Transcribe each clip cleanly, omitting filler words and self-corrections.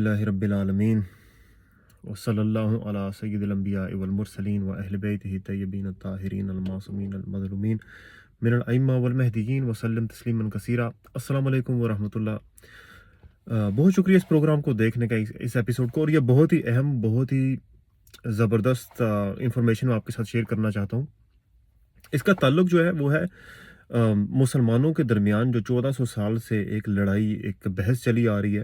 الحمدللہ رب العالمین وصلی اللہ علی سید الانبیاء والمرسلین و اہل بیتہ طیبین الطاہرین المعصومین المظلومین من الائمہ والمہدیین وسلم تسلیما کثیرا۔ السلام علیکم ورحمۃ اللہ۔ بہت شکریہ اس پروگرام کو دیکھنے کا، اس ایپیسوڈ کو، اور یہ بہت ہی اہم، بہت ہی زبردست انفارمیشن میں آپ کے ساتھ شیئر کرنا چاہتا ہوں۔ اس کا تعلق جو ہے وہ ہے مسلمانوں کے درمیان جو 1400 سال سے ایک لڑائی، ایک بحث چلی آ رہی ہے،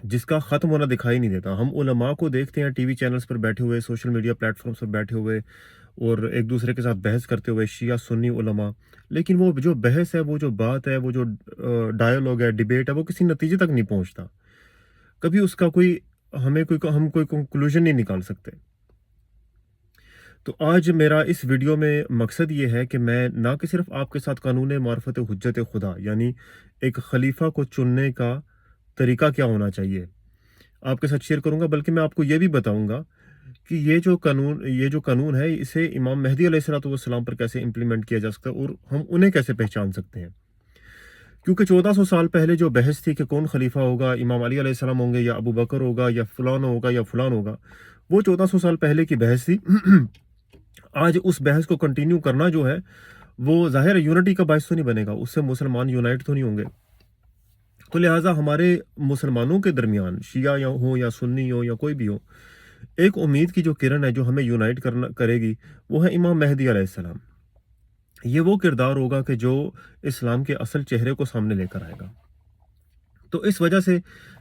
جس کا ختم ہونا دکھائی نہیں دیتا۔ ہم علماء کو دیکھتے ہیں ٹی وی چینلز پر بیٹھے ہوئے، سوشل میڈیا پلیٹ فارمز پر بیٹھے ہوئے اور ایک دوسرے کے ساتھ بحث کرتے ہوئے، شیعہ سنی علماء، لیکن وہ جو بحث ہے، وہ جو بات ہے، وہ جو ڈائیلاگ ہے، ڈیبیٹ ہے، وہ کسی نتیجے تک نہیں پہنچتا۔ کبھی اس کا ہم کوئی کنکلوژن نہیں نکال سکتے۔ تو آج میرا اس ویڈیو میں مقصد یہ ہے کہ میں نہ کہ صرف آپ کے ساتھ قانون معرفت حجت خدا، یعنی ایک خلیفہ کو چننے کا طریقہ کیا ہونا چاہیے، آپ کے ساتھ شیئر کروں گا، بلکہ میں آپ کو یہ بھی بتاؤں گا کہ یہ جو قانون ہے، اسے امام مہدی علیہ السلام پر کیسے امپلیمنٹ کیا جا سکتا ہے اور ہم انہیں کیسے پہچان سکتے ہیں۔ کیونکہ 1400 سال پہلے جو بحث تھی کہ کون خلیفہ ہوگا، امام علی علیہ السلام ہوں گے یا ابو بکر ہوگا یا فلان ہوگا یا فلان ہوگا، وہ 1400 سال پہلے کی بحث تھی۔ آج اس بحث کو کنٹینیو کرنا جو ہے وہ ظاہر یونٹی کا باعث تو نہیں بنے گا، اس سے مسلمان یونائٹ تو نہیں ہوں گے۔ تو لہٰذا ہمارے مسلمانوں کے درمیان، شیعہ ہو یا سنی ہو یا کوئی بھی ہو، ایک امید کی جو کرن ہے جو ہمیں یونائٹ کرے گی، وہ ہے امام مہدی علیہ السلام۔ یہ وہ کردار ہوگا کہ جو اسلام کے اصل چہرے کو سامنے لے کر آئے گا۔ تو اس وجہ سے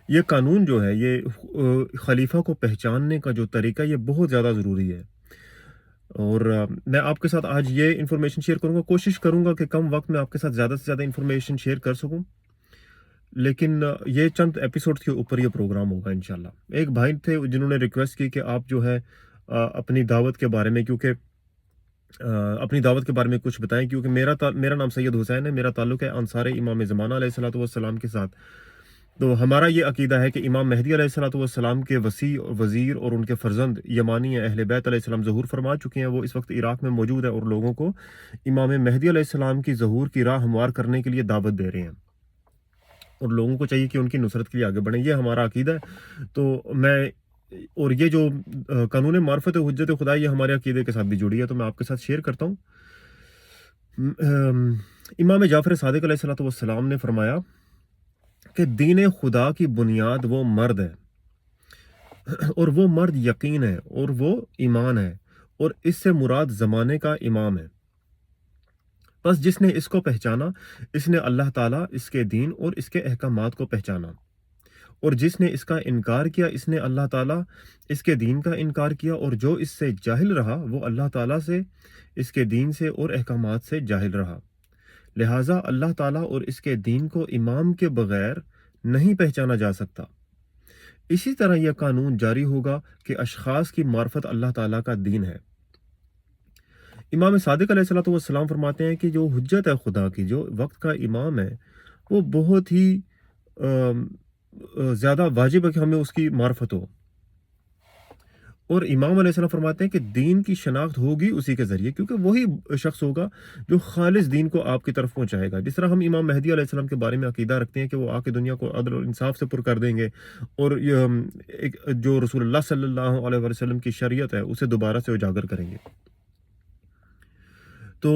یہ قانون جو ہے، یہ خلیفہ کو پہچاننے کا جو طریقہ، یہ بہت زیادہ ضروری ہے۔ اور میں آپ کے ساتھ آج یہ انفارمیشن شیئر کروں گا، کوشش کروں گا کہ کم وقت میں آپ کے ساتھ زیادہ سے زیادہ انفارمیشن شیئر کر سکوں، لیکن یہ چند ایپیسوڈ کے اوپر یہ پروگرام ہوگا انشاءاللہ۔ ایک بھائی تھے جنہوں نے ریکویسٹ کی کہ آپ جو ہے اپنی دعوت کے بارے میں، کچھ بتائیں، کیونکہ میرا نام سید حسین ہے، میرا تعلق ہے انصار امام زمانہ علیہ السلام کے ساتھ۔ تو ہمارا یہ عقیدہ ہے کہ امام مہدی علیہ السلام کے وزیر اور ان کے فرزند یمانی اہل بیت علیہ السلام ظہور فرما چکے ہیں، وہ اس وقت عراق میں موجود ہے اور لوگوں کو امام مہدی علیہ السلام کی ظہور کی راہ ہموار کرنے کے لیے دعوت دے رہے ہیں، اور لوگوں کو چاہیے کہ ان کی نصرت کے لیے آگے بڑھیں۔ یہ ہمارا عقیدہ ہے۔ اور یہ جو قانون معرفت حجت خدا، یہ ہمارے عقیدے کے ساتھ بھی جڑی ہے، تو میں آپ کے ساتھ شیئر کرتا ہوں۔ امام جعفر صادق علیہ السلام نے فرمایا کہ دین خدا کی بنیاد وہ مرد ہے، اور وہ مرد یقین ہے، اور وہ ایمان ہے، اور اس سے مراد زمانے کا امام ہے۔ بس جس نے اس کو پہچانا، اس نے اللہ تعالیٰ، اس کے دین اور اس کے احکامات کو پہچانا، اور جس نے اس کا انکار کیا، اس نے اللہ تعالیٰ، اس کے دین کا انکار کیا، اور جو اس سے جاہل رہا، وہ اللہ تعالیٰ سے، اس کے دین سے اور احکامات سے جاہل رہا۔ لہٰذا اللہ تعالیٰ اور اس کے دین کو امام کے بغیر نہیں پہچانا جا سکتا۔ اسی طرح یہ قانون جاری ہوگا کہ اشخاص کی معرفت اللہ تعالیٰ کا دین ہے۔ امام صادق علیہ السلام فرماتے ہیں کہ جو حجت ہے خدا کی، جو وقت کا امام ہے، وہ بہت ہی زیادہ واجب ہے کہ ہمیں اس کی معرفت ہو۔ اور امام علیہ السلام فرماتے ہیں کہ دین کی شناخت ہوگی اسی کے ذریعے، کیونکہ وہی شخص ہوگا جو خالص دین کو آپ کی طرف پہنچائے گا۔ جس طرح ہم امام مہدی علیہ السلام کے بارے میں عقیدہ رکھتے ہیں کہ وہ آ کے دنیا کو عدل اور انصاف سے پر کر دیں گے، اور جو رسول اللہ صلی اللہ علیہ وسلم کی شریعت ہے اسے دوبارہ سے اجاگر کریں گے۔ تو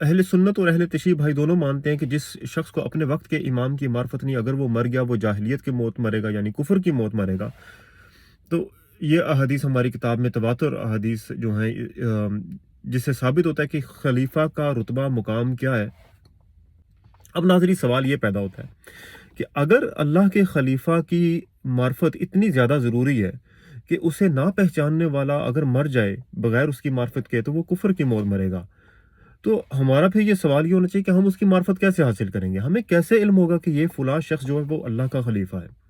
اہل سنت اور اہل تشیع بھائی دونوں مانتے ہیں کہ جس شخص کو اپنے وقت کے امام کی معرفت نہیں، اگر وہ مر گیا، وہ جاہلیت کی موت مرے گا، یعنی کفر کی موت مرے گا۔ تو یہ احادیث ہماری کتاب میں تواتر احادیث جو ہیں، جس سے ثابت ہوتا ہے کہ خلیفہ کا رتبہ، مقام کیا ہے۔ اب ناظرین، سوال یہ پیدا ہوتا ہے کہ اگر اللہ کے خلیفہ کی معرفت اتنی زیادہ ضروری ہے کہ اسے نہ پہچاننے والا اگر مر جائے بغیر اس کی معرفت کے، تو وہ کفر کی موت مرے گا، تو ہمارا پھر یہ سوال یہ ہونا چاہیے کہ ہم اس کی معرفت کیسے حاصل کریں گے؟ ہمیں کیسے علم ہوگا کہ یہ فلاں شخص جو ہے وہ اللہ کا خلیفہ ہے؟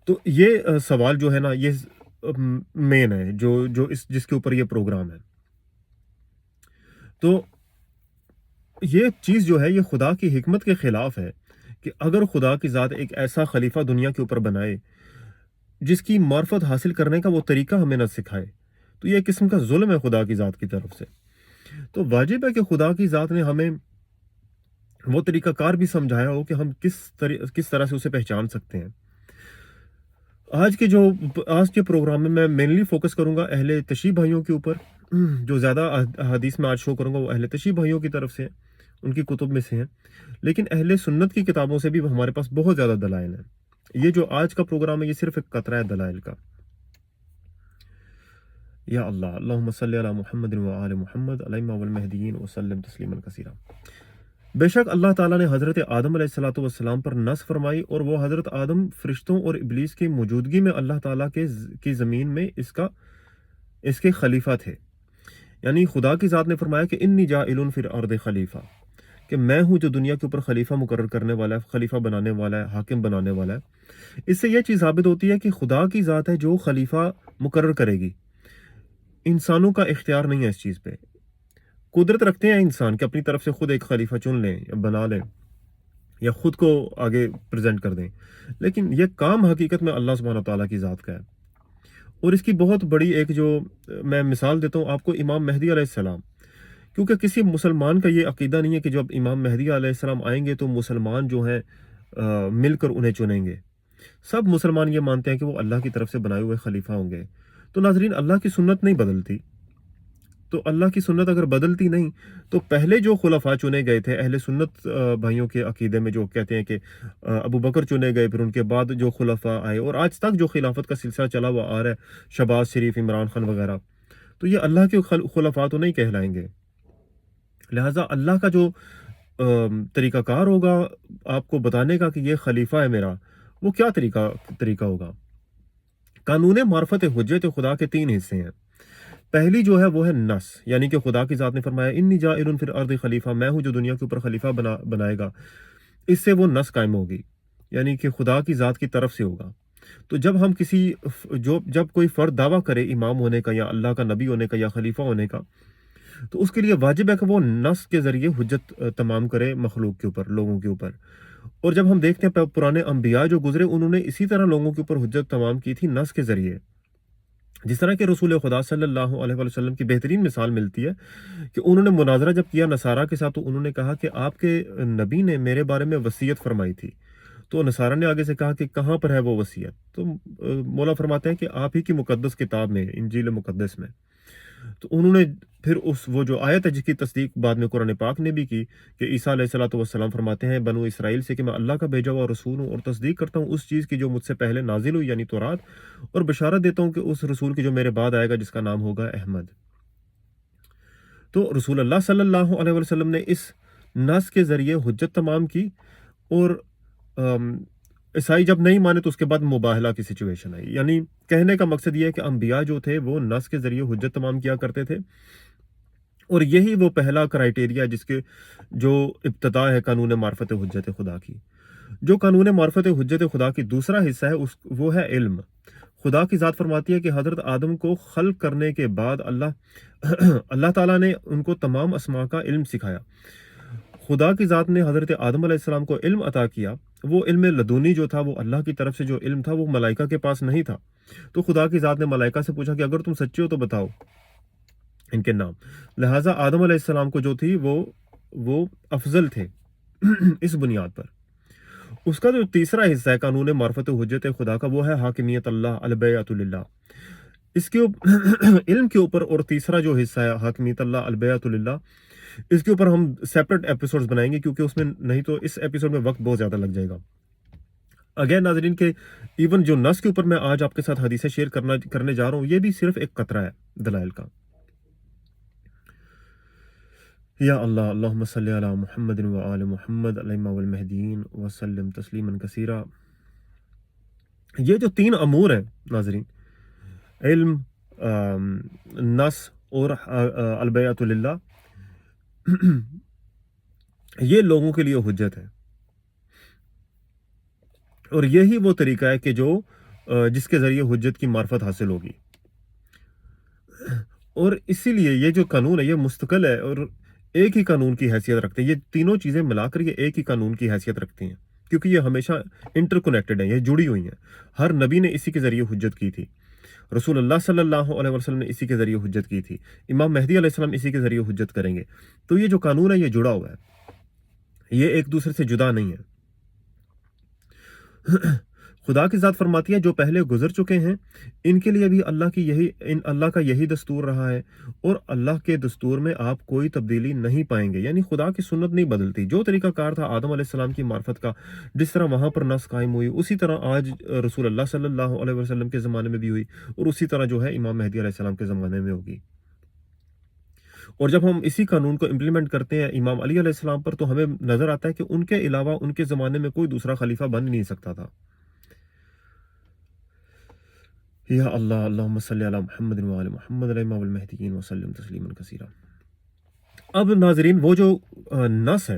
تو یہ سوال جو ہے نا، یہ مین ہے جس کے اوپر یہ پروگرام ہے۔ تو یہ چیز جو ہے، یہ خدا کی حکمت کے خلاف ہے کہ اگر خدا کی ذات ایک ایسا خلیفہ دنیا کے اوپر بنائے جس کی معرفت حاصل کرنے کا وہ طریقہ ہمیں نہ سکھائے، تو یہ قسم کا ظلم ہے خدا کی ذات کی طرف سے۔ تو واجب ہے کہ خدا کی ذات نے ہمیں وہ طریقہ کار بھی سمجھایا ہو کہ ہم کس طرح سے اسے پہچان سکتے ہیں۔ آج کے پروگرام میں مینلی فوکس کروں گا اہل تشیع بھائیوں کے اوپر. جو زیادہ حدیث میں آج شو کروں گا وہ اہل تشیع بھائیوں کی طرف سے ہیں، ان کی کتب میں سے ہیں. لیکن اہل سنت کی کتابوں سے بھی ہمارے پاس بہت زیادہ دلائل ہیں. یہ جو آج کا پروگرام ہے یہ صرف ایک قطرہ ہے دلائل کا. یا اللہ، اللہم صلی علی محمد و آل محمد الائمہ والمہدیین وسلم تسلیما کثیرا. بے شک اللہ تعالیٰ نے حضرت آدم علیہ السلام پر نص فرمائی، اور وہ حضرت آدم فرشتوں اور ابلیس کی موجودگی میں اللہ تعالیٰ کی زمین میں اس کے خلیفہ تھے. یعنی خدا کی ذات نے فرمایا کہ انی جاعل فی الارض خلیفہ، کہ میں ہوں جو دنیا کے اوپر خلیفہ مقرر کرنے والا ہے، خلیفہ بنانے والا ہے، حاکم بنانے والا ہے. اس سے یہ چیز ثابت ہوتی ہے کہ خدا کی ذات ہے جو خلیفہ مقرر کرے گی. انسانوں کا اختیار نہیں ہے اس چیز پہ. قدرت رکھتے ہیں انسان کہ اپنی طرف سے خود ایک خلیفہ چن لیں یا بنا لیں یا خود کو آگے پریزنٹ کر دیں، لیکن یہ کام حقیقت میں اللہ سبحانہ تعالیٰ کی ذات کا ہے. اور اس کی بہت بڑی ایک جو میں مثال دیتا ہوں آپ کو، امام مہدی علیہ السلام. کیونکہ کسی مسلمان کا یہ عقیدہ نہیں ہے کہ جب امام مہدی علیہ السلام آئیں گے تو مسلمان جو ہیں مل کر انہیں چنیں گے. سب مسلمان یہ مانتے ہیں کہ وہ اللہ کی طرف سے بنائے ہوئے خلیفہ ہوں گے. تو ناظرین، اللہ کی سنت نہیں بدلتی. تو اللہ کی سنت اگر بدلتی نہیں تو پہلے جو خلفاء چنے گئے تھے اہل سنت بھائیوں کے عقیدے میں جو کہتے ہیں کہ ابو بکر چنے گئے، پھر ان کے بعد جو خلفاء آئے اور آج تک جو خلافت کا سلسلہ چلا ہوا آ رہا ہے، شہباز شریف، عمران خان وغیرہ، تو یہ اللہ کے خلفاء تو نہیں کہلائیں گے. لہٰذا اللہ کا جو طریقہ کار ہوگا آپ کو بتانے کا کہ یہ خلیفہ ہے میرا، وہ کیا طریقہ ہوگا. قانون معرفت حجت خدا کے 3 حصے ہیں. پہلی جو ہے وہ ہے نص، یعنی کہ خدا کی ذات نے فرمایا انی جاعل فی الارض خلیفہ، میں ہوں جو دنیا کے اوپر خلیفہ بنائے گا. اس سے وہ نص قائم ہوگی، یعنی کہ خدا کی ذات کی طرف سے ہوگا. تو جب ہم جب کوئی فرد دعویٰ کرے امام ہونے کا یا اللہ کا نبی ہونے کا یا خلیفہ ہونے کا، تو اس کے لیے واجب ہے کہ وہ نص کے ذریعے حجت تمام کرے مخلوق کے اوپر، لوگوں کے اوپر. اور جب ہم دیکھتے ہیں پرانے انبیاء جو گزرے انہوں نے اسی طرح لوگوں کے اوپر حجت تمام کی تھی نص کے ذریعے. جس طرح کہ رسول خدا صلی اللہ علیہ وسلم کی بہترین مثال ملتی ہے کہ انہوں نے مناظرہ جب کیا نصارہ کے ساتھ تو انہوں نے کہا کہ آپ کے نبی نے میرے بارے میں وصیت فرمائی تھی. تو نصارہ نے آگے سے کہا کہ کہاں پر ہے وہ وصیت؟ تو مولا فرماتے ہیں کہ آپ ہی کی مقدس کتاب میں، انجیل مقدس میں. تو انہوں نے پھر وہ جو آیت ہے جس کی تصدیق بعد میں قرآن پاک نے بھی کی کہ عیسیٰ علیہ السلام فرماتے ہیں بنو اسرائیل سے کہ میں اللہ کا بھیجا ہوا رسول ہوں اور تصدیق کرتا ہوں اس چیز کی جو مجھ سے پہلے نازل ہوئی یعنی تورات، اور بشارت دیتا ہوں کہ اس رسول کی جو میرے بعد آئے گا جس کا نام ہوگا احمد. تو رسول اللہ صلی اللہ علیہ وسلم نے اس نص کے ذریعے حجت تمام کی. اور عیسائی جب نہیں مانے تو اس کے بعد مباہلہ کی سچویشن آئی. یعنی کہنے کا مقصد یہ ہے کہ انبیاء جو تھے وہ نص کے ذریعے حجت تمام کیا کرتے تھے، اور یہی وہ پہلا کرائیٹیریا جس کے جو ابتدا ہے قانون معرفت حجت خدا کی. جو قانون معرفت حجت خدا کی دوسرا حصہ ہے وہ ہے علم. خدا کی ذات فرماتی ہے کہ حضرت آدم کو خلق کرنے کے بعد اللہ تعالیٰ نے ان کو تمام اسماء کا علم سکھایا. خدا کی ذات نے حضرت آدم علیہ السلام کو علم عطا کیا. وہ علم لدنی جو تھا وہ اللہ کی طرف سے جو علم تھا وہ ملائکہ کے پاس نہیں تھا. تو خدا کی ذات نے ملائکہ سے پوچھا کہ اگر تم سچے ہو تو بتاؤ ان کے نام. لہٰذا آدم علیہ السلام کو جو تھی وہ افضل تھے اس بنیاد پر. اس کا جو تیسرا حصہ ہے قانون معرفت حجت خدا کا وہ ہے حاکمیت اللہ البیعۃ للہ. اس کے علم کے اوپر اور تیسرا جو حصہ ہے حاکمیت اللہ البیعۃ للہ، اس کے اوپر ہم سیپریٹ ایپیسوڈز بنائیں گے کیونکہ اس میں نہیں تو اس ایپیسوڈ میں وقت بہت زیادہ لگ جائے گا. اگین ناظرین کہ ایون جو نص کے اوپر میں آج آپ کے ساتھ حدیثیں شیئر کرنے جا رہا ہوں یہ بھی صرف ایک قطرہ ہے دلائل کا. یا اللہ، اللہم صلی علی محمد و آل محمد الائمہ والمہدیین وسلم تسلیما کثیرا. یہ جو 3 امور ہیں ناظرین، علم، نص اور البیعۃ للہ، یہ لوگوں کے لیے حجت ہے. اور یہی وہ طریقہ ہے کہ جس کے ذریعے حجت کی معرفت حاصل ہوگی. اور اسی لیے یہ جو قانون ہے یہ مستقل ہے اور ایک ہی قانون کی حیثیت رکھتے ہیں. یہ تینوں چیزیں ملا کر یہ ایک ہی قانون کی حیثیت رکھتی ہیں کیونکہ یہ ہمیشہ انٹر کنیکٹڈ ہیں، یہ جڑی ہوئی ہیں. ہر نبی نے اسی کے ذریعے حجت کی تھی. رسول اللہ صلی اللہ علیہ وسلم نے اسی کے ذریعے حجت کی تھی. امام مہدی علیہ السلام اسی کے ذریعے حجت کریں گے. تو یہ جو قانون ہے یہ جڑا ہوا ہے، یہ ایک دوسرے سے جدا نہیں ہے. خدا کی ذات فرماتی ہے جو پہلے گزر چکے ہیں ان کے لیے بھی اللہ کا یہی دستور رہا ہے، اور اللہ کے دستور میں آپ کوئی تبدیلی نہیں پائیں گے، یعنی خدا کی سنت نہیں بدلتی۔ جو طریقہ کار تھا آدم علیہ السلام کی معرفت کا، جس طرح وہاں پر نس قائم ہوئی، اسی طرح آج رسول اللہ صلی اللہ علیہ وسلم کے زمانے میں بھی ہوئی، اور اسی طرح جو ہے امام مہدی علیہ السلام کے زمانے میں ہوگی۔ اور جب ہم اسی قانون کو امپلیمنٹ کرتے ہیں امام علی علیہ السلام پر، تو ہمیں نظر آتا ہے کہ ان کے علاوہ ان کے زمانے میں کوئی دوسرا خلیفہ بن نہیں سکتا تھا۔ یا اللہ، اللہم صلی علی محمد وعلی محمد الامام المہدیین وسلم تسلیما کثیرا۔ اب ناظرین، وہ جو نص ہے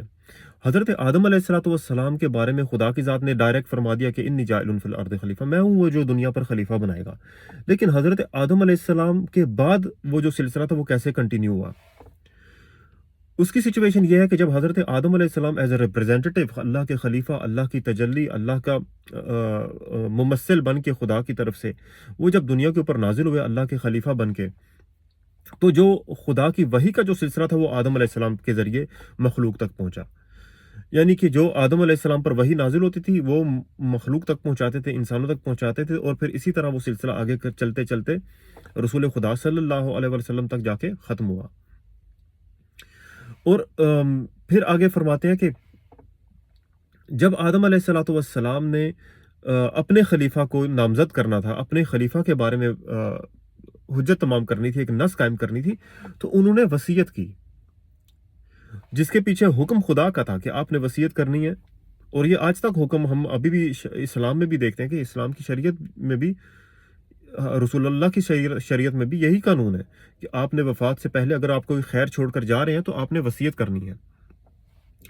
حضرت آدم علیہ السلام کے بارے میں خدا کی ذات نے ڈائریکٹ فرما دیا کہ انی جاعل فی الارض خلیفہ، میں ہوں وہ جو دنیا پر خلیفہ بنائے گا۔ لیکن حضرت آدم علیہ السلام کے بعد وہ جو سلسلہ تھا وہ کیسے کنٹینیو ہوا؟ اس کی سچویشن یہ ہے کہ جب حضرت آدم علیہ السلام ایز اے ریپرزینٹیٹیو، اللہ کے خلیفہ، اللہ کی تجلی، اللہ کا ممثل بن کے خدا کی طرف سے وہ جب دنیا کے اوپر نازل ہوئے اللہ کے خلیفہ بن کے، تو جو خدا کی وحی کا جو سلسلہ تھا وہ آدم علیہ السلام کے ذریعے مخلوق تک پہنچا، یعنی کہ جو آدم علیہ السلام پر وحی نازل ہوتی تھی وہ مخلوق تک پہنچاتے تھے، انسانوں تک پہنچاتے تھے، اور پھر اسی طرح وہ سلسلہ آگے چلتے چلتے رسول خدا صلی اللہ علیہ وسلم تک جا کے ختم ہوا۔ اور پھر آگے فرماتے ہیں کہ جب آدم علیہ السلام نے اپنے خلیفہ کو نامزد کرنا تھا، اپنے خلیفہ کے بارے میں حجت تمام کرنی تھی، ایک نص قائم کرنی تھی، تو انہوں نے وصیت کی، جس کے پیچھے حکم خدا کا تھا کہ آپ نے وصیت کرنی ہے۔ اور یہ آج تک حکم ہم ابھی بھی اسلام میں بھی دیکھتے ہیں کہ اسلام کی شریعت میں بھی، رسول اللہ کی شریعت میں بھی یہی قانون ہے کہ آپ نے وفات سے پہلے اگر آپ کوئی خیر چھوڑ کر جا رہے ہیں تو آپ نے وصیت کرنی ہے۔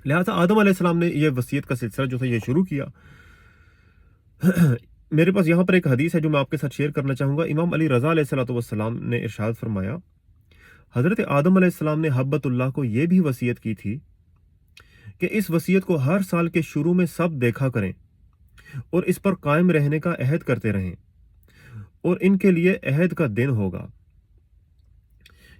لہٰذا آدم علیہ السلام نے یہ وصیت کا سلسلہ جو تھا یہ شروع کیا۔ میرے پاس یہاں پر ایک حدیث ہے جو میں آپ کے ساتھ شیئر کرنا چاہوں گا۔ امام علی رضا علیہ السلام نے ارشاد فرمایا، حضرت آدم علیہ السلام نے حبت اللہ کو یہ بھی وصیت کی تھی کہ اس وصیت کو ہر سال کے شروع میں سب دیکھا کریں اور اس پر قائم رہنے کا عہد کرتے رہیں، اور ان کے لیے عہد کا دن ہوگا۔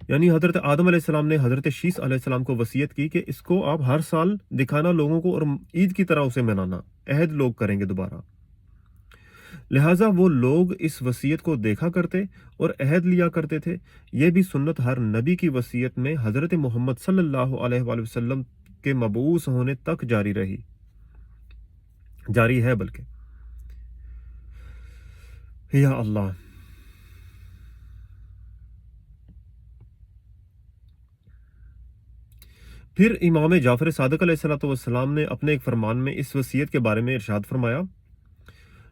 یعنی حضرت آدم علیہ السلام نے حضرت شیس علیہ السلام کو وصیت کی کہ اس کو آپ ہر سال دکھانا لوگوں کو، اور عید کی طرح اسے منانا، عہد لوگ کریں گے دوبارہ۔ لہٰذا وہ لوگ اس وصیت کو دیکھا کرتے اور عہد لیا کرتے تھے۔ یہ بھی سنت ہر نبی کی وصیت میں حضرت محمد صلی اللہ علیہ وآلہ وسلم کے مبعوث ہونے تک جاری ہے بلکہ۔ یا اللہ، پھر امام جعفر صادق علیہ السلام نے اپنے ایک فرمان میں اس وصیت کے بارے میں ارشاد فرمایا،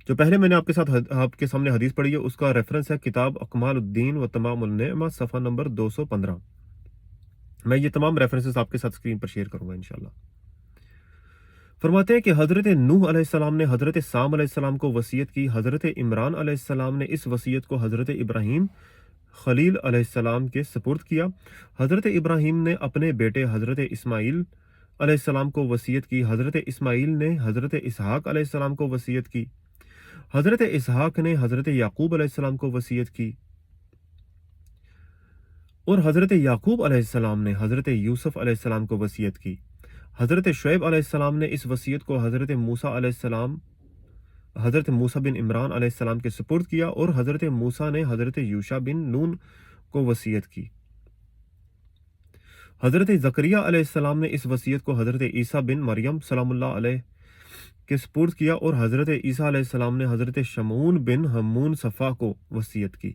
جو پہلے میں نے آپ کے سامنے حدیث پڑھی ہے، اس کا ریفرنس ہے کتاب اکمال الدین و تمام النعمہ، صفحہ نمبر 215۔ میں یہ تمام ریفرنسز آپ کے ساتھ اسکرین پر شیئر کروں گا انشاءاللہ۔ فرماتے ہیں کہ حضرت نوح علیہ السلام نے حضرت سام علیہ السلام کو وصیت کی، حضرت عمران علیہ السلام نے اس وصیت کو حضرت ابراہیم خلیل علیہ السلام کے سپرد کیا، حضرت ابراہیم نے اپنے بیٹے حضرت اسماعیل علیہ السلام کو وصیت کی، حضرت اسماعیل نے حضرت اسحاق علیہ السلام کو وصیت کی، حضرت اسحاق نے حضرت یعقوب علیہ السلام کو وصیت کی، اور حضرت یعقوب علیہ السلام نے حضرت یوسف علیہ السلام کو وصیت کی، حضرت شعیب علیہ السلام نے اس وصیت کو حضرت موسیٰ بن عمران علیہ السلام کے سپرد کیا، اور حضرت موسیٰ نے حضرت یوشع بن نون کو وصیت کی، حضرت زکریا علیہ السلام نے اس وصیت کو حضرت عیسیٰ بن مریم سلام اللہ علیہ کے سپرد کیا، اور حضرت عیسیٰ علیہ السلام نے حضرت شمعون بن ہمون صفا کو وصیت کی۔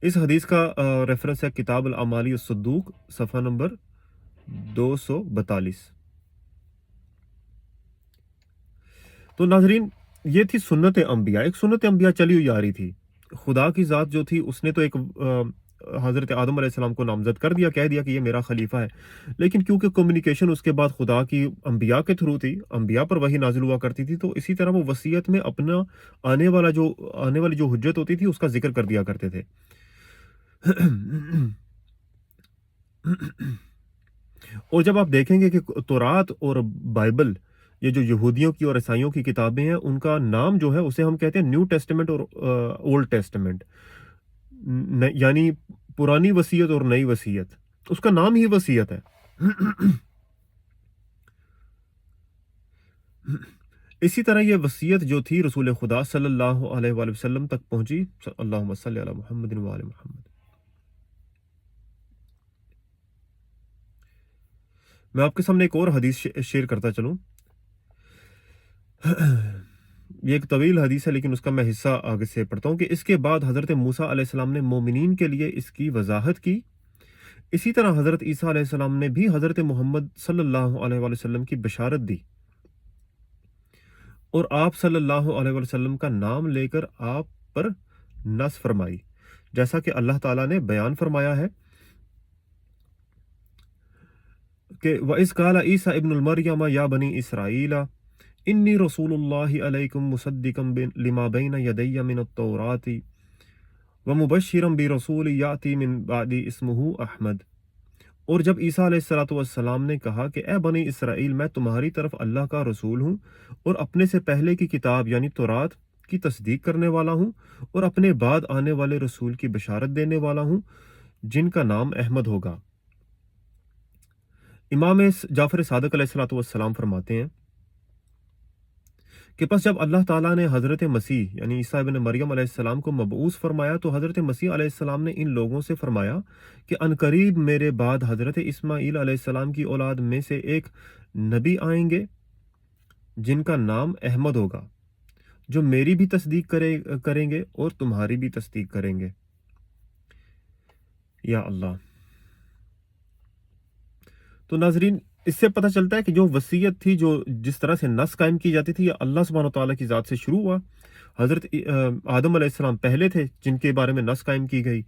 اس حدیث کا ریفرنس ہے کتاب الاعمال الصدوق، صفحہ نمبر 242۔ تو ناظرین، یہ تھی سنت انبیاء، ایک سنت انبیاء چلی ہوئی آ رہی تھی۔ خدا کی ذات جو تھی اس نے تو ایک حضرت آدم علیہ السلام کو نامزد کر دیا، کہہ دیا کہ یہ میرا خلیفہ ہے، لیکن کیونکہ کمیونیکیشن اس کے بعد خدا کی انبیاء کے تھرو تھی، انبیاء پر وحی نازل ہوا کرتی تھی، تو اسی طرح وہ وصیت میں اپنا آنے والی جو حجت ہوتی تھی اس کا ذکر کر دیا کرتے تھے۔ اور جب آپ دیکھیں گے کہ تورات اور بائبل، یہ جو یہودیوں کی اور عیسائیوں کی کتابیں ہیں، ان کا نام جو ہے اسے ہم کہتے ہیں نیو ٹیسٹمنٹ اور اولڈ ٹیسٹمنٹ، یعنی پرانی وصیت اور نئی وصیت، اس کا نام ہی وصیت ہے۔ اسی طرح یہ وصیت جو تھی رسول خدا صلی اللہ علیہ وآلہ وسلم تک پہنچی، اللہم صلی علی محمد وآل محمد۔ میں آپ کے سامنے ایک اور حدیث شیئر کرتا چلوں۔ یہ ایک طویل حدیث ہے لیکن اس کا میں حصہ آگے سے پڑھتا ہوں کہ اس کے بعد حضرت موسیٰ علیہ السلام نے مومنین کے لیے اس کی وضاحت کی۔ اسی طرح حضرت عیسیٰ علیہ السلام نے بھی حضرت محمد صلی اللہ علیہ وآلہ وسلم کی بشارت دی اور آپ صلی اللہ علیہ وآلہ وسلم کا نام لے کر آپ پر نص فرمائی، جیسا کہ اللہ تعالیٰ نے بیان فرمایا ہے کہ وَإِذْ قَالَ عِيسَىٰ ابْنُ الْمَرْيَمَ يَا بَنِي إِسْرَائِيلَ إِنِّي رَسُولُ اللَّهِ عَلَيْكُمْ مُصَدِّقًا لِمَا بَيْنَ يَدَيَّ مِنَ التَّوْرَاةِ وَمُبَشِّرًا بِرَسُولٍ يَأْتِي مِن بَعْدِي اسْمُهُ أَحْمَدُ۔ اور جب عیسیٰ علیہ السلام نے کہا کہ اے بنی اسرائیل، میں تمہاری طرف اللہ کا رسول ہوں اور اپنے سے پہلے کی کتاب یعنی تورات کی تصدیق کرنے والا ہوں اور اپنے بعد آنے والے رسول کی بشارت دینے والا ہوں جن کا نام احمد ہوگا۔ امام جعفر صادق علیہ السلام فرماتے ہیں کہ پس جب اللہ تعالیٰ نے حضرت مسیح یعنی عیسیٰ ابن مریم علیہ السلام کو مبعوث فرمایا تو حضرت مسیح علیہ السلام نے ان لوگوں سے فرمایا کہ عنقریب میرے بعد حضرت اسماعیل علیہ السلام کی اولاد میں سے ایک نبی آئیں گے جن کا نام احمد ہوگا، جو میری بھی تصدیق کریں گے اور تمہاری بھی تصدیق کریں گے۔ یا اللہ۔ تو ناظرین، اس سے پتہ چلتا ہے کہ جو وصیت تھی، جو جس طرح سے نص قائم کی جاتی تھی، یہ اللہ سبحانہ وتعالیٰ کی ذات سے شروع ہوا۔ حضرت آدم علیہ السلام پہلے تھے جن کے بارے میں نص قائم کی گئی،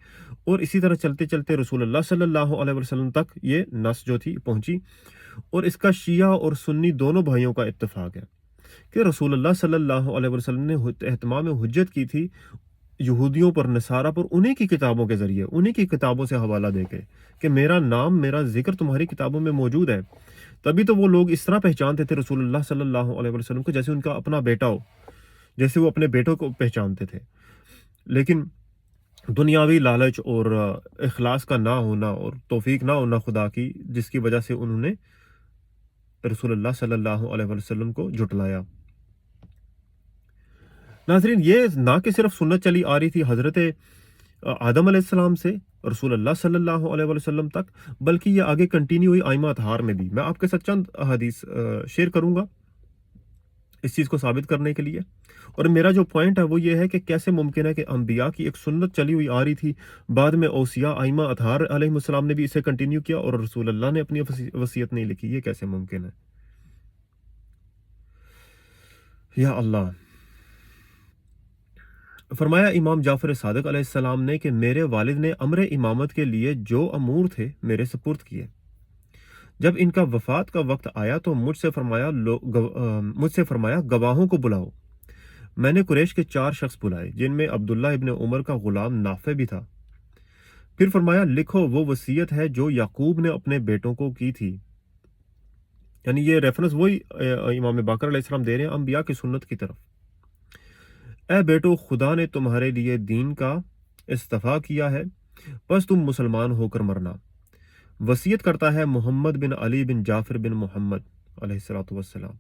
اور اسی طرح چلتے چلتے رسول اللہ صلی اللہ علیہ وسلم تک یہ نص جو تھی پہنچی۔ اور اس کا شیعہ اور سنی دونوں بھائیوں کا اتفاق ہے کہ رسول اللہ صلی اللہ علیہ وسلم نے اہتمام حجت کی تھی یہودیوں پر، نصارہ پر، انہی کی کتابوں کے ذریعے، انہی کی کتابوں سے حوالہ دے کے کہ میرا نام، میرا ذکر تمہاری کتابوں میں موجود ہے۔ تبھی تو وہ لوگ اس طرح پہچانتے تھے رسول اللہ صلی اللہ علیہ وسلم کو جیسے ان کا اپنا بیٹا ہو، جیسے وہ اپنے بیٹوں کو پہچانتے تھے۔ لیکن دنیاوی لالچ اور اخلاص کا نہ ہونا اور توفیق نہ ہونا خدا کی، جس کی وجہ سے انہوں نے رسول اللہ صلی اللہ علیہ وسلم کو جھٹلایا۔ ناظرین، یہ نہ کہ صرف سنت چلی آ رہی تھی حضرت آدم علیہ السلام سے رسول اللہ صلی اللہ علیہ وسلم تک، بلکہ یہ آگے کنٹینیو ہوئی ائمہ اطہار میں بھی۔ میں آپ کے ساتھ چند حدیث شیئر کروں گا اس چیز کو ثابت کرنے کے لیے، اور میرا جو پوائنٹ ہے وہ یہ ہے کہ کیسے ممکن ہے کہ انبیاء کی ایک سنت چلی ہوئی آ رہی تھی، بعد میں اوصیاء ائمہ اطہار علیہ السلام نے بھی اسے کنٹینیو کیا اور رسول اللہ نے اپنی وصیت نہیں لکھی۔ یہ کیسے ممکن ہے؟ یا اللہ۔ فرمایا امام جعفر صادق علیہ السلام نے کہ میرے والد نے امر امامت کے لیے جو امور تھے میرے سپرد کیے۔ جب ان کا وفات کا وقت آیا تو مجھ سے فرمایا گواہوں کو بلاؤ۔ میں نے قریش کے 4 شخص بلائے جن میں عبداللہ ابن عمر کا غلام نافع بھی تھا۔ پھر فرمایا لکھو وہ وصیت ہے جو یعقوب نے اپنے بیٹوں کو کی تھی۔ یعنی یہ ریفرنس وہی امام باقر علیہ السلام دے رہے ہیں انبیاء کی سنت کی طرف۔ اے بیٹو، خدا نے تمہارے لیے دین کا استفا کیا ہے، بس تم مسلمان ہو کر مرنا۔ وصیت کرتا ہے محمد بن علی بن جعفر بن محمد علیہ السلام،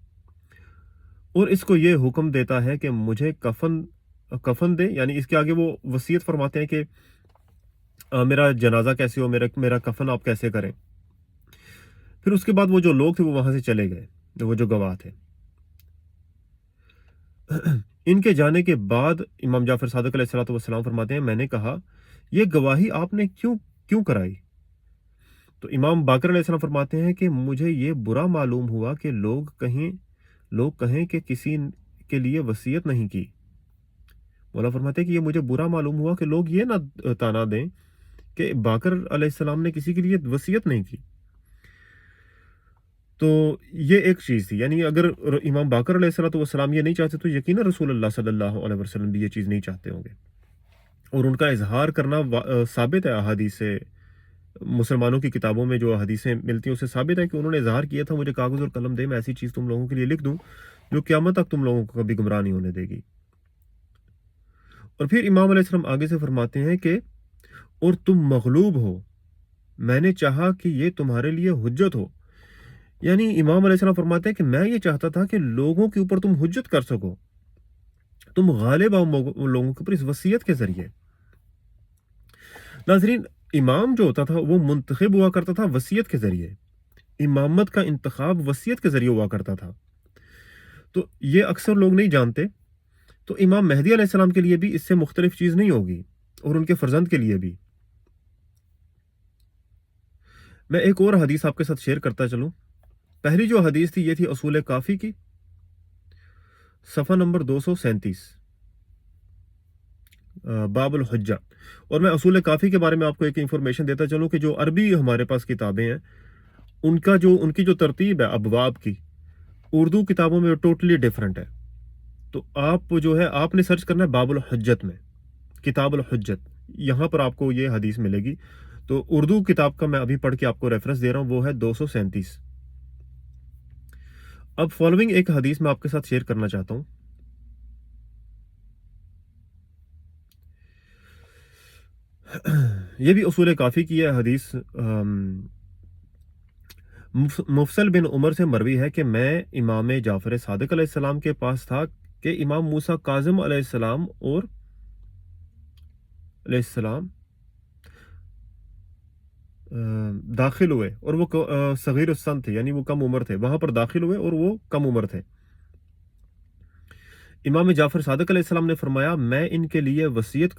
اور اس کو یہ حکم دیتا ہے کہ مجھے کفن دے۔ یعنی اس کے آگے وہ وصیت فرماتے ہیں کہ میرا جنازہ کیسے ہو، میرا کفن آپ کیسے کریں۔ پھر اس کے بعد وہ جو لوگ تھے وہ وہاں سے چلے گئے، وہ جو گواہ تھے۔ ان کے جانے کے بعد امام جعفر صادق علیہ السلام فرماتے ہیں میں نے کہا یہ گواہی آپ نے کیوں کرائی؟ تو امام باقر علیہ السلام فرماتے ہیں کہ مجھے یہ برا معلوم ہوا کہ لوگ کہیں کہ کسی کے لیے وصیت نہیں کی۔ مولا فرماتے ہیں کہ یہ مجھے برا معلوم ہوا کہ لوگ یہ نہ تانا دیں کہ باقر علیہ السلام نے کسی کے لیے وصیت نہیں کی۔ تو یہ ایک چیز تھی، یعنی اگر امام باقر علیہ السلام یہ نہیں چاہتے تو یقینا رسول اللہ صلی اللہ علیہ وسلم بھی یہ چیز نہیں چاہتے ہوں گے، اور ان کا اظہار کرنا ثابت ہے احادیث سے۔ مسلمانوں کی کتابوں میں جو حدیثیں ملتی ہیں اسے ثابت ہے کہ انہوں نے اظہار کیا تھا مجھے کاغذ اور قلم دے، میں ایسی چیز تم لوگوں کے لیے لکھ دوں جو قیامت تک تم لوگوں کو کبھی گمراہ نہیں ہونے دے گی۔ اور پھر امام علیہ السلام آگے سے فرماتے ہیں کہ اور تم مغلوب ہو، میں نے چاہا کہ یہ تمہارے لیے حجت ہو، یعنی امام علیہ السلام فرماتے ہیں کہ میں یہ چاہتا تھا کہ لوگوں کے اوپر تم حجت کر سکو، تم غالب آؤ ان لوگوں کے اوپر اس وصیت کے ذریعے۔ ناظرین، امام جو ہوتا تھا وہ منتخب ہوا کرتا تھا وصیت کے ذریعے، امامت کا انتخاب وصیت کے ذریعے ہوا کرتا تھا۔ تو یہ اکثر لوگ نہیں جانتے۔ تو امام مہدی علیہ السلام کے لیے بھی اس سے مختلف چیز نہیں ہوگی، اور ان کے فرزند کے لیے بھی۔ میں ایک اور حدیث آپ کے ساتھ شیئر کرتا چلوں۔ پہلی جو حدیث تھی یہ تھی اصول کافی کی، صفحہ نمبر 237، باب الحجہ۔ اور میں اصول کافی کے بارے میں آپ کو ایک انفارمیشن دیتا چلوں کہ جو عربی ہمارے پاس کتابیں ہیں ان کی جو ترتیب ہے ابواب کی، اردو کتابوں میں ٹوٹلی ڈیفرنٹ ہے۔ تو آپ جو ہے آپ نے سرچ کرنا ہے باب الحجت میں، کتاب الحجت، یہاں پر آپ کو یہ حدیث ملے گی۔ تو اردو کتاب کا میں ابھی پڑھ کے آپ کو ریفرنس دے رہا ہوں، وہ ہے 237۔ اب فالوئنگ ایک حدیث میں آپ کے ساتھ شیئر کرنا چاہتا ہوں۔ یہ بھی اصول کافی کی ہے حدیث۔ مفصل بن عمر سے مروی ہے کہ میں امام جعفر صادق علیہ السلام کے پاس تھا کہ امام موسیٰ کاظم علیہ السلام داخل ہوئے، اور وہ صغیر السن تھے، یعنی وہ کم عمر تھے۔ وہاں پر داخل ہوئے اور وہ کم عمر تھے۔ امام جعفر صادق علیہ السلام نے فرمایا میں ان کے لیے وصیت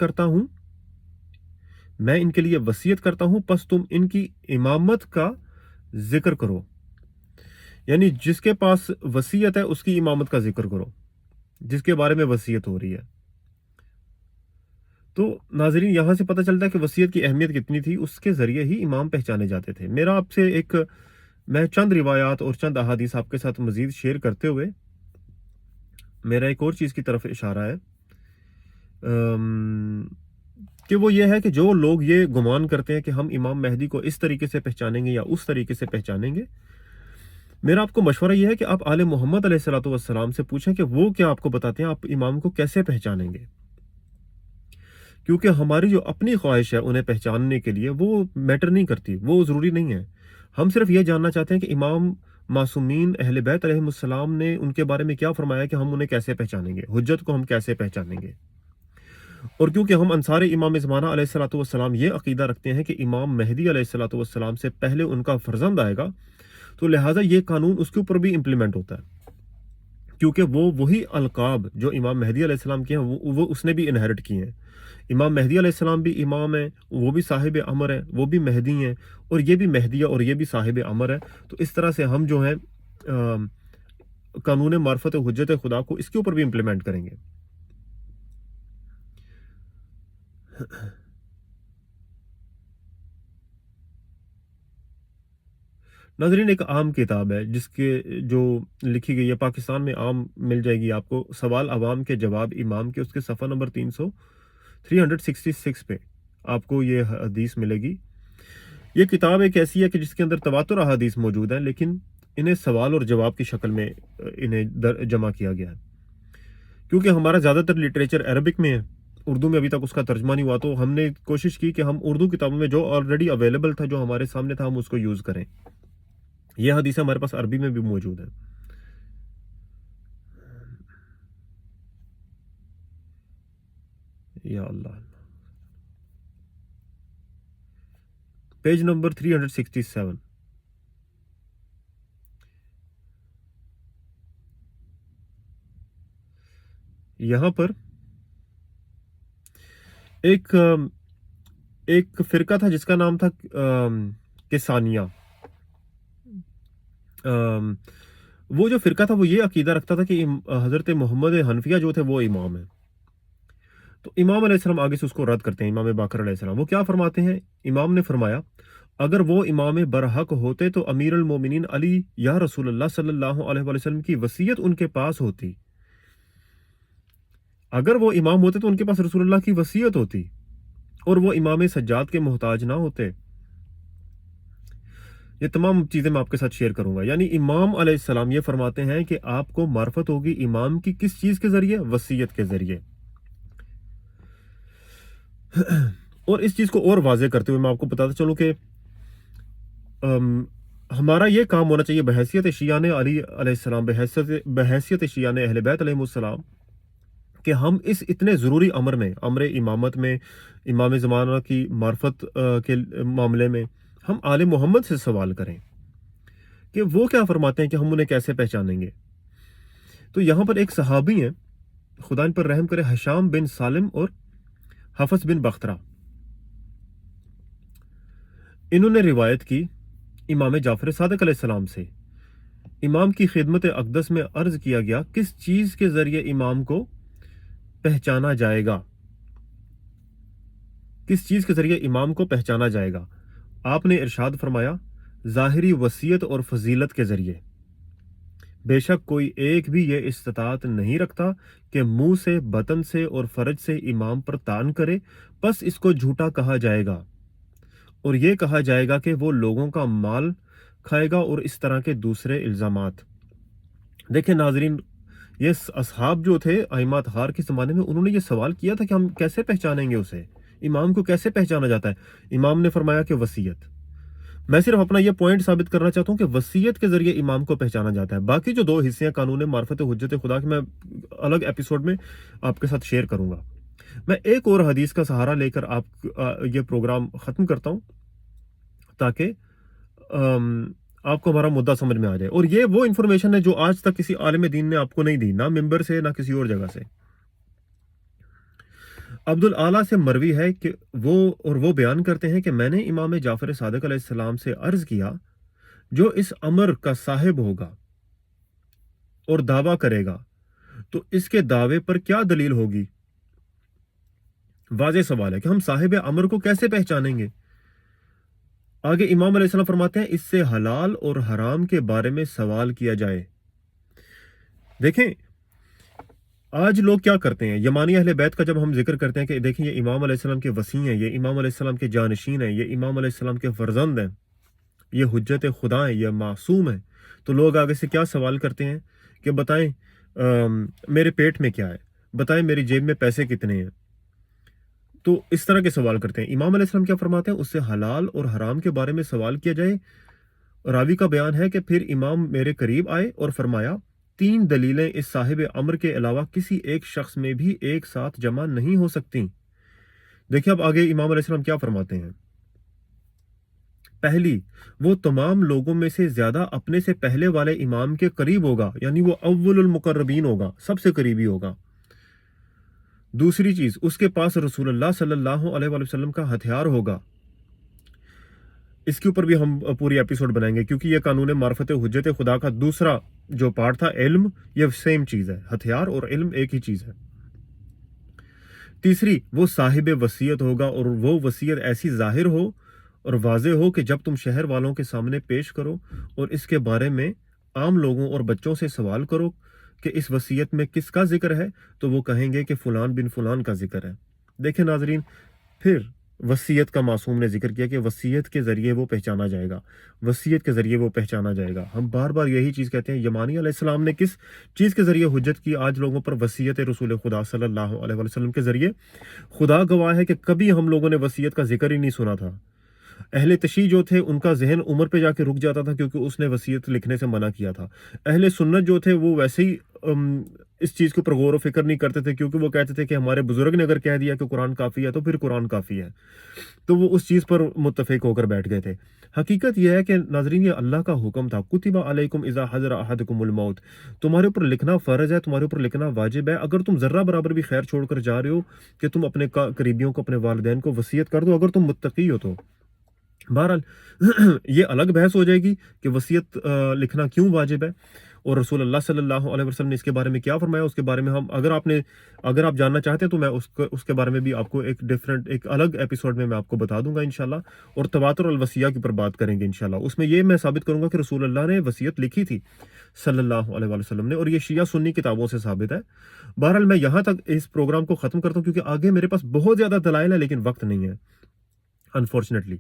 کرتا ہوں، پس تم ان کی امامت کا ذکر کرو۔ یعنی جس کے پاس وصیت ہے اس کی امامت کا ذکر کرو، جس کے بارے میں وصیت ہو رہی ہے۔ تو ناظرین، یہاں سے پتہ چلتا ہے کہ وصیت کی اہمیت کتنی تھی، اس کے ذریعے ہی امام پہچانے جاتے تھے۔ میں چند روایات اور چند احادیث آپ کے ساتھ مزید شیئر کرتے ہوئے میرا ایک اور چیز کی طرف اشارہ ہے، کہ وہ یہ ہے کہ جو لوگ یہ گمان کرتے ہیں کہ ہم امام مہدی کو اس طریقے سے پہچانیں گے یا اس طریقے سے پہچانیں گے، میرا آپ کو مشورہ یہ ہے کہ آپ آل محمد علیہ السلام سے پوچھیں کہ وہ کیا آپ کو بتاتے ہیں، آپ امام کو کیسے پہچانیں گے۔ کیونکہ ہماری جو اپنی خواہش ہے انہیں پہچاننے کے لیے وہ میٹر نہیں کرتی، وہ ضروری نہیں ہے۔ ہم صرف یہ جاننا چاہتے ہیں کہ امام معصومین اہل بیت علیہ السلام نے ان کے بارے میں کیا فرمایا کہ ہم انہیں کیسے پہچانیں گے، حجت کو ہم کیسے پہچانیں گے۔ اور کیونکہ ہم انصار امام زمانہ علیہ السلام یہ عقیدہ رکھتے ہیں کہ امام مہدی علیہ السلام سے پہلے ان کا فرزند آئے گا، تو لہٰذا یہ قانون اس کے اوپر بھی امپلیمنٹ ہوتا ہے، کیونکہ وہی القاب جو امام مہدی علیہ السلام کے ہیں وہ اس نے بھی انہیرٹ کیے ہیں۔ امام مہدی علیہ السلام بھی امام ہیں، وہ بھی صاحب امر ہیں، وہ بھی مہدی ہیں، اور یہ بھی مہدی ہے اور یہ بھی صاحب امر ہے۔ تو اس طرح سے ہم جو ہیں قانون معرفت و حجت خدا کو اس کے اوپر بھی امپلیمنٹ کریں گے۔ ناظرین، ایک عام کتاب ہے جو لکھی گئی ہے، پاکستان میں عام مل جائے گی آپ کو، سوال عوام کے جواب امام کے، اس کے صفحہ نمبر 366 پہ آپ کو یہ حدیث ملے گی۔ یہ کتاب ایک ایسی ہے کہ جس کے اندر تواتر احادیث موجود ہیں، لیکن انہیں سوال اور جواب کی شکل میں انہیں جمع کیا گیا ہے۔ کیونکہ ہمارا زیادہ تر لٹریچر عربک میں ہے، اردو میں ابھی تک اس کا ترجمہ نہیں ہوا، تو ہم نے کوشش کی کہ ہم اردو کتابوں میں جو آلریڈی اویلیبل تھا، جو ہمارے سامنے تھا، ہم اس کو یوز کریں۔ یہ حدیث ہمارے پاس عربی میں بھی موجود ہے۔ یا اللہ، پیج نمبر 367۔ یہاں پر ایک فرقہ تھا جس کا نام تھا کسانیہ۔ وہ جو فرقہ تھا وہ یہ عقیدہ رکھتا تھا کہ حضرت محمد حنفیہ جو تھے وہ امام ہیں۔ تو امام علیہ السلام آگے سے اس کو رد کرتے ہیں، امام باقر علیہ السلام۔ وہ کیا فرماتے ہیں؟ امام نے فرمایا اگر وہ امام برحق ہوتے تو امیر المومنین علی یا رسول اللہ صلی اللہ علیہ وسلم کی وصیت ان کے پاس ہوتی۔ اگر وہ امام ہوتے تو ان کے پاس رسول اللہ کی وصیت ہوتی، اور وہ امام سجاد کے محتاج نہ ہوتے۔ یہ تمام چیزیں میں آپ کے ساتھ شیئر کروں گا۔ یعنی امام علیہ السلام یہ فرماتے ہیں کہ آپ کو معرفت ہوگی امام کی کس چیز کے ذریعے؟ وصیت کے ذریعے۔ اور اس چیز کو اور واضح کرتے ہوئے میں آپ کو بتاتا چلوں کہ ہمارا یہ کام ہونا چاہیے بحیثیت شیعان علی علیہ السلام، بحیثیت شیعان اہل بیت علیہ السلام، کہ ہم اس اتنے ضروری امر میں، امر امامت میں، امام زمانہ کی معرفت کے معاملے میں ہم آل محمد سے سوال کریں کہ وہ کیا فرماتے ہیں، کہ ہم انہیں کیسے پہچانیں گے۔ تو یہاں پر ایک صحابی ہیں، خدا ان پر رحم کرے، ہشام بن سالم اور حفص بن بخترہ، انہوں نے روایت کی امام جعفر صادق علیہ السلام سے، امام کی خدمت اقدس میں عرض کیا گیا کس چیز کے ذریعے امام کو پہچانا جائے گا، کس چیز کے ذریعے امام کو پہچانا جائے گا؟ آپ نے ارشاد فرمایا ظاہری وصیت اور فضیلت کے ذریعے، بے شک کوئی ایک بھی یہ استطاعت نہیں رکھتا کہ منہ سے، بطن سے اور فرج سے امام پر طعن کرے، پس اس کو جھوٹا کہا جائے گا اور یہ کہا جائے گا کہ وہ لوگوں کا مال کھائے گا، اور اس طرح کے دوسرے الزامات۔ دیکھیں ناظرین، یہ اصحاب جو تھے ائمہ اطہار کے زمانے میں، انہوں نے یہ سوال کیا تھا کہ ہم کیسے پہچانیں گے اسے، امام کو کیسے پہچانا جاتا ہے؟ امام نے فرمایا کہ وصیت۔ میں صرف اپنا یہ پوائنٹ ثابت کرنا چاہتا ہوں کہ وصیت کے ذریعے امام کو پہچانا جاتا ہے۔ باقی جو دو حصے ہیں قانون معرفت حجت خدا کے، میں الگ ایپیسوڈ میں آپ کے ساتھ شیئر کروں گا۔ میں ایک اور حدیث کا سہارا لے کر یہ پروگرام ختم کرتا ہوں تاکہ آپ کو ہمارا مدعا سمجھ میں آ جائے، اور یہ وہ انفارمیشن ہے جو آج تک کسی عالم دین نے آپ کو نہیں دی، نہ ممبر سے نہ کسی اور جگہ سے۔ عبدالاعلیٰ سے مروی ہے کہ وہ بیان کرتے ہیں کہ میں نے امام جعفر صادق علیہ السلام سے عرض کیا جو اس امر کا صاحب ہوگا اور دعویٰ کرے گا تو اس کے دعوے پر کیا دلیل ہوگی؟ واضح سوال ہے کہ ہم صاحب امر کو کیسے پہچانیں گے؟ آگے امام علیہ السلام فرماتے ہیں اس سے حلال اور حرام کے بارے میں سوال کیا جائے۔ دیکھیں آج لوگ کیا کرتے ہیں، یمانی اہل بیت کا جب ہم ذکر کرتے ہیں کہ دیکھیں یہ امام علیہ السلام کے وصی ہیں، یہ امام علیہ السلام کے جانشین ہیں، یہ امام علیہ السلام کے فرزند ہیں، یہ حجت خدا ہیں، یہ معصوم ہیں، تو لوگ آگے سے کیا سوال کرتے ہیں کہ بتائیں میرے پیٹ میں کیا ہے، بتائیں میری جیب میں پیسے کتنے ہیں، تو اس طرح کے سوال کرتے ہیں۔ امام علیہ السلام کیا فرماتے ہیں؟ اس سے حلال اور حرام کے بارے میں سوال کیا جائے۔ راوی کا بیان ہے کہ پھر امام میرے قریب آئے اور فرمایا 3 دلیلیں اس صاحب امر کے علاوہ کسی ایک شخص میں بھی ایک ساتھ جمع نہیں ہو سکتی۔ دیکھیں اب آگے امام علیہ السلام کیا فرماتے ہیں۔ پہلی، وہ تمام لوگوں میں سے زیادہ اپنے سے پہلے والے امام کے قریب ہوگا، یعنی وہ اول المقربین ہوگا، سب سے قریبی ہوگا۔ دوسری چیز، اس کے پاس رسول اللہ صلی اللہ علیہ وآلہ وسلم کا ہتھیار ہوگا۔ اس کے اوپر بھی ہم پوری ایپیسوڈ بنائیں گے، کیونکہ یہ قانون معرفت حجت خدا کا دوسرا جو پارٹ تھا، علم، یہ سیم چیز ہے، ہتھیار اور علم ایک ہی چیز ہے۔ تیسری، وہ صاحب وصیت ہوگا، اور وہ وصیت ایسی ظاہر ہو اور واضح ہو کہ جب تم شہر والوں کے سامنے پیش کرو اور اس کے بارے میں عام لوگوں اور بچوں سے سوال کرو کہ اس وصیت میں کس کا ذکر ہے، تو وہ کہیں گے کہ فلان بن فلان کا ذکر ہے۔ دیکھیں ناظرین، پھر وصیت کا معصوم نے ذکر کیا کہ وصیت کے ذریعے وہ پہچانا جائے گا، وصیت کے ذریعے وہ پہچانا جائے گا۔ ہم بار بار یہی چیز کہتے ہیں، یمانی علیہ السلام نے کس چیز کے ذریعے حجت کی آج لوگوں پر؟ وصیت رسول خدا صلی اللہ علیہ وآلہ وسلم کے ذریعے۔ خدا گواہ ہے کہ کبھی ہم لوگوں نے وصیت کا ذکر ہی نہیں سنا تھا۔ اہل تشیع جو تھے ان کا ذہن عمر پہ جا کے رک جاتا تھا کیونکہ اس نے وصیت لکھنے سے منع کیا تھا۔ اہل سنت جو تھے وہ ویسے ہی اس چیز کے اوپر غور و فکر نہیں کرتے تھے، کیونکہ وہ کہتے تھے کہ ہمارے بزرگ نے اگر کہہ دیا کہ قرآن کافی ہے تو پھر قرآن کافی ہے، تو وہ اس چیز پر متفق ہو کر بیٹھ گئے تھے۔ حقیقت یہ ہے کہ ناظرین، یہ اللہ کا حکم تھا، کتب علیکم اذا حضر احدکم الموت، تمہارے اوپر لکھنا فرض ہے، تمہارے اوپر لکھنا واجب ہے۔ اگر تم ذرہ برابر بھی خیر چھوڑ کر جا رہے ہو کہ تم اپنے قریبیوں کو، اپنے والدین کو وصیت کر دو، اگر تم متقی ہو تو۔ بہرحال یہ الگ بحث ہو جائے گی کہ وصیت لکھنا کیوں واجب ہے، اور رسول اللہ صلی اللہ علیہ وسلم نے اس کے بارے میں کیا فرمایا، اس کے بارے میں ہم اگر آپ جاننا چاہتے ہیں تو میں اس کے بارے میں بھی آپ کو ایک الگ ایپیسوڈ میں آپ کو بتا دوں گا انشاءاللہ، اور تواتر الوصیہ کے اوپر بات کریں گے انشاءاللہ۔ اس میں یہ میں ثابت کروں گا کہ رسول اللہ نے وصیت لکھی تھی صلی اللہ علیہ وسلم نے، اور یہ شیعہ سنی کتابوں سے ثابت ہے۔ بہرحال میں یہاں تک اس پروگرام کو ختم کرتا ہوں، کیونکہ آگے میرے پاس بہت زیادہ دلائل ہے لیکن وقت نہیں ہے انفارچونیٹلی۔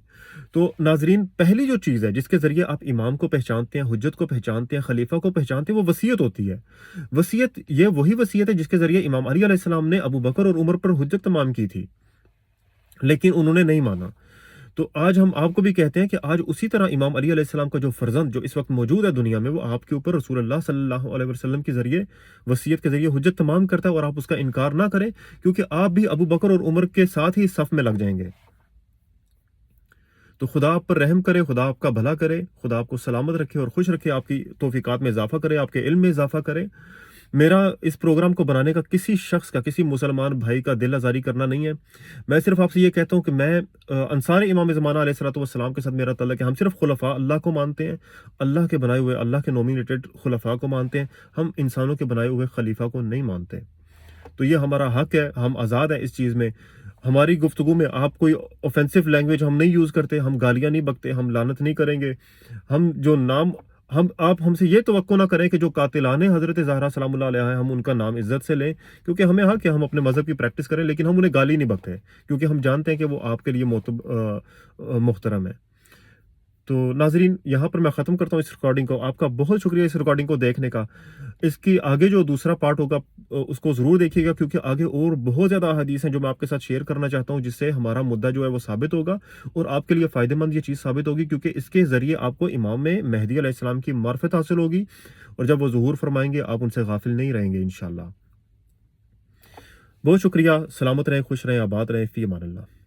تو ناظرین، پہلی جو چیز ہے جس کے ذریعے آپ امام کو پہچانتے ہیں، حجت کو پہچانتے ہیں، خلیفہ کو پہچانتے ہیں، وہ وصیت ہوتی ہے۔ وصیت، یہ وہی وصیت ہے جس کے ذریعے امام علی علیہ السلام نے ابو بکر اور عمر پر حجت تمام کی تھی، لیکن انہوں نے نہیں مانا۔ تو آج ہم آپ کو بھی کہتے ہیں کہ آج اسی طرح امام علی علیہ السلام کا جو فرزند جو اس وقت موجود ہے دنیا میں، وہ آپ کے اوپر رسول اللہ صلی اللہ علیہ وسلم کے ذریعے وصیت کے ذریعے حجت تمام کرتا ہے، اور آپ اس کا انکار نہ کریں، کیونکہ آپ بھی ابو بکر اور عمر کے ساتھ ہی صف میں لگ جائیں گے۔ تو خدا آپ پر رحم کرے، خدا آپ کا بھلا کرے، خدا آپ کو سلامت رکھے اور خوش رکھے، آپ کی توفیقات میں اضافہ کرے، آپ کے علم میں اضافہ کرے۔ میرا اس پروگرام کو بنانے کا کسی شخص کا، کسی مسلمان بھائی کا دل آزاری کرنا نہیں ہے۔ میں صرف آپ سے یہ کہتا ہوں کہ میں انصار امام زمانہ علیہ الصلوۃ والسلام کے ساتھ میرا تعلق ہے۔ ہم صرف خلفاء اللہ کو مانتے ہیں، اللہ کے بنائے ہوئے، اللہ کے نومینیٹڈ خلفاء کو مانتے ہیں، ہم انسانوں کے بنائے ہوئے خلیفہ کو نہیں مانتے۔ تو یہ ہمارا حق ہے، ہم آزاد ہیں اس چیز میں۔ ہماری گفتگو میں آپ کوئی اوفینسو لینگویج ہم نہیں یوز کرتے، ہم گالیاں نہیں بکتے، ہم لعنت نہیں کریں گے، ہم جو نام آپ ہم سے یہ توقع نہ کریں کہ جو قاتلان حضرت زہرا سلام اللہ علیہ ہیں ہم ان کا نام عزت سے لیں، کیونکہ ہمیں حق ہے ہم اپنے مذہب کی پریکٹس کریں، لیکن ہم انہیں گالی نہیں بکتے، کیونکہ ہم جانتے ہیں کہ وہ آپ کے لیے محترم ہے۔ تو ناظرین، یہاں پر میں ختم کرتا ہوں اس ریکارڈنگ کو۔ آپ کا بہت شکریہ اس ریکارڈنگ کو دیکھنے کا۔ اس کی آگے جو دوسرا پارٹ ہوگا اس کو ضرور دیکھیے گا، کیونکہ آگے اور بہت زیادہ احادیث ہیں جو میں آپ کے ساتھ شیئر کرنا چاہتا ہوں، جس سے ہمارا مدعا جو ہے وہ ثابت ہوگا، اور آپ کے لیے فائدہ مند یہ چیز ثابت ہوگی، کیونکہ اس کے ذریعے آپ کو امام مہدی علیہ السلام کی معرفت حاصل ہوگی، اور جب وہ ظہور فرمائیں گے آپ ان سے غافل نہیں رہیں گے انشاءاللہ۔ بہت شکریہ، سلامت رہیں، خوش رہیں، آباد رہیں، فی امان اللہ۔